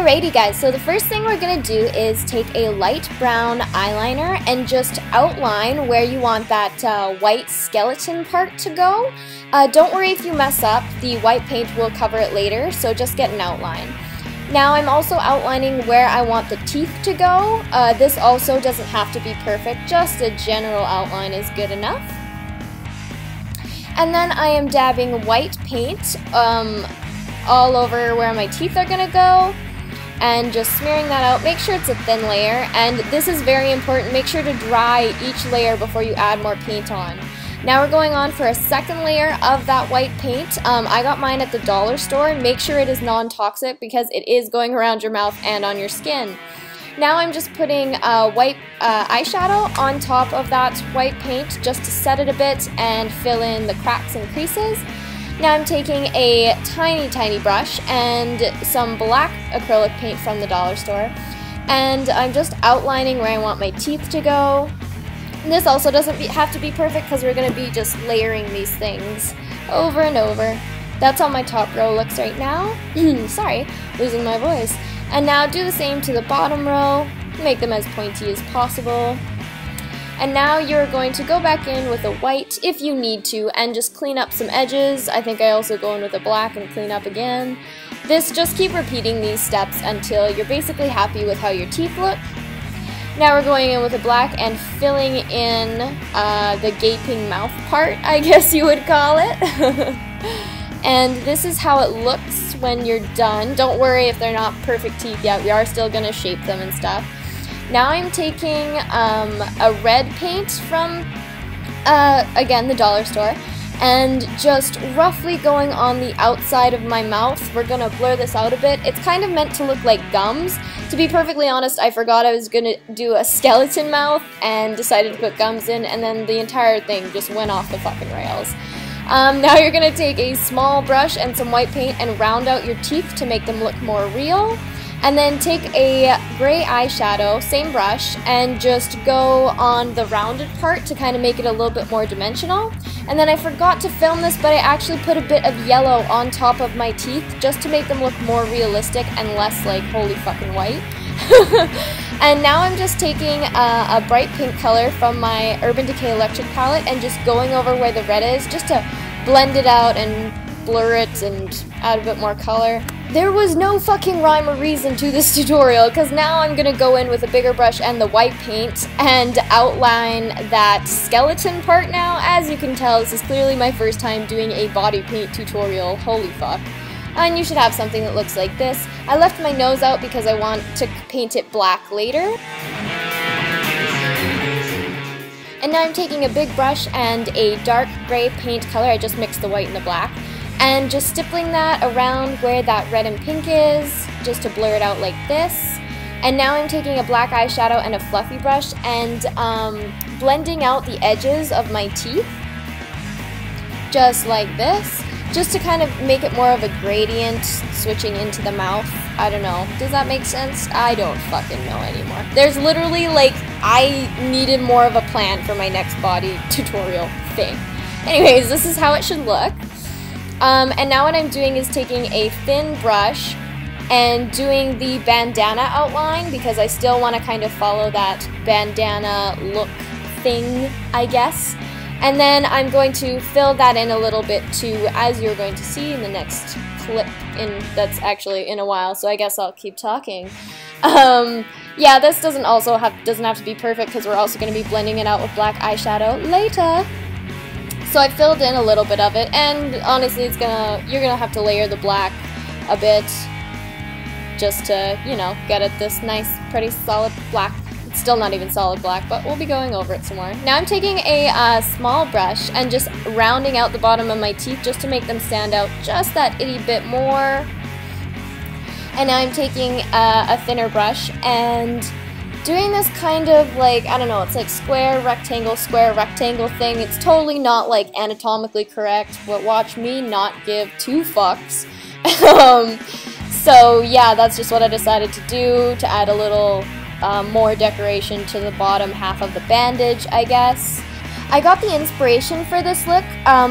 Alrighty guys, so the first thing we're going to do is take a light brown eyeliner and just outline where you want that white skeleton part to go. Don't worry if you mess up, the white paint will cover it later, so just get an outline. Now I'm also outlining where I want the teeth to go. This also doesn't have to be perfect, just a general outline is good enough. And then I am dabbing white paint all over where my teeth are going to go, and just smearing that out. Make sure it's a thin layer, and this is very important, make sure to dry each layer before you add more paint on. Now we're going on for a second layer of that white paint. I got mine at the dollar store. Make sure it is non-toxic because it is going around your mouth and on your skin. Now I'm just putting white eyeshadow on top of that white paint just to set it a bit and fill in the cracks and creases. Now I'm taking a tiny brush and some black acrylic paint from the dollar store, and I'm just outlining where I want my teeth to go. And this also doesn't have to be perfect because we're going to be just layering these things over and over. That's how my top row looks right now. Sorry, losing my voice. And now do the same to the bottom row, make them as pointy as possible. And now you're going to go back in with a white if you need to and just clean up some edges. I think I also go in with a black and clean up again. Just keep repeating these steps until you're basically happy with how your teeth look. Now we're going in with a black and filling in the gaping mouth part, I guess you would call it. And this is how it looks when you're done. Don't worry if they're not perfect teeth yet, we are still going to shape them and stuff. Now I'm taking a red paint from, again, the dollar store, and just roughly going on the outside of my mouth. We're going to blur this out a bit. It's kind of meant to look like gums. To be perfectly honest, I forgot I was going to do a skeleton mouth and decided to put gums in, and then the entire thing just went off the fucking rails. Now you're going to take a small brush and some white paint and round out your teeth to make them look more real. And then take a gray eyeshadow, same brush, and just go on the rounded part to kind of make it a little bit more dimensional. And then I forgot to film this, but I actually put a bit of yellow on top of my teeth just to make them look more realistic and less like holy fucking white. And now I'm just taking a bright pink color from my Urban Decay Electric palette and just going over where the red is just to blend it out and blur it and add a bit more color. There was no fucking rhyme or reason to this tutorial, because now I'm gonna go in with a bigger brush and the white paint and outline that skeleton part now. As you can tell, this is clearly my first time doing a body paint tutorial, holy fuck. And you should have something that looks like this. I left my nose out because I want to paint it black later. And now I'm taking a big brush and a dark gray paint color, I just mixed the white and the black, and just stippling that around where that red and pink is, just to blur it out like this. And now I'm taking a black eyeshadow and a fluffy brush and blending out the edges of my teeth, just like this, just to kind of make it more of a gradient switching into the mouth. I don't know, does that make sense? I don't fucking know anymore. There's literally, like, I needed more of a plan for my next body tutorial thing. Anyways, this is how it should look. And now what I'm doing is taking a thin brush and doing the bandana outline, because I still want to kind of follow that bandana look thing, I guess. And then I'm going to fill that in a little bit too, as you're going to see in the next clip that's actually in a while, so I guess I'll keep talking. Yeah, this doesn't have to be perfect because we're also going to be blending it out with black eyeshadow later. So I filled in a little bit of it, and honestly you're gonna have to layer the black a bit just to, you know, get it this nice, pretty solid black. It's still not even solid black, but we'll be going over it some more. Now I'm taking a small brush and just rounding out the bottom of my teeth just to make them stand out just that itty bit more. And now I'm taking a thinner brush and doing this kind of like, I don't know, it's like square, rectangle thing. It's totally not like anatomically correct, but watch me not give two fucks. So yeah, that's just what I decided to do to add a little more decoration to the bottom half of the bandage, I guess. I got the inspiration for this look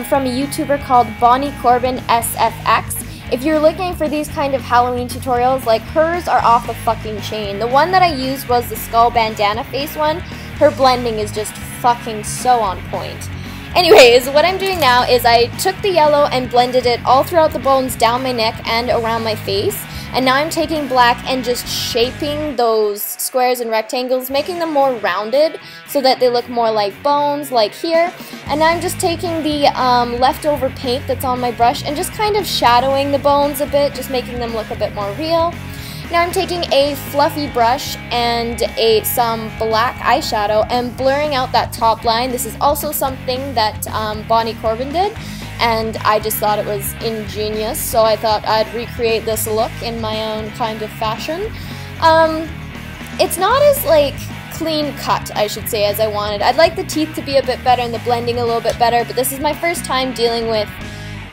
from a YouTuber called Bonnie Corban SFX. If you're looking for these kind of Halloween tutorials, like, hers are off the fucking chain. The one that I used was the skull bandana face one. Her blending is just fucking so on point. Anyways, what I'm doing now is I took the yellow and blended it all throughout the bones down my neck and around my face. And now I'm taking black and just shaping those squares and rectangles, making them more rounded so that they look more like bones, like here. And now I'm just taking the leftover paint that's on my brush and just kind of shadowing the bones a bit, just making them look a bit more real. Now I'm taking a fluffy brush and some black eyeshadow and blurring out that top line. This is also something that Bonnie Corban did, and I just thought it was ingenious, so I thought I'd recreate this look in my own kind of fashion. It's not as, like, clean cut, I should say, as I wanted. I'd like the teeth to be a bit better and the blending a little bit better, but this is my first time dealing with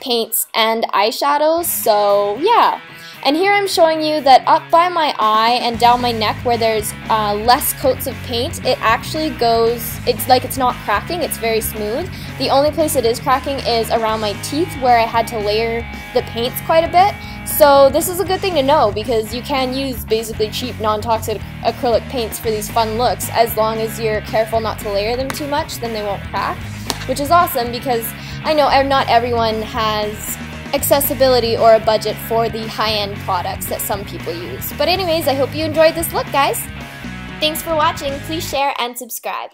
paints and eyeshadows, so yeah. And here I'm showing you that up by my eye and down my neck where there's less coats of paint, it actually goes, it's like it's not cracking, it's very smooth. The only place it is cracking is around my teeth where I had to layer the paints quite a bit. So this is a good thing to know because you can use basically cheap non-toxic acrylic paints for these fun looks as long as you're careful not to layer them too much, then they won't crack. Which is awesome because I know not everyone has accessibility or a budget for the high-end products that some people use. But anyways, I hope you enjoyed this look, guys. Thanks for watching. Please share and subscribe.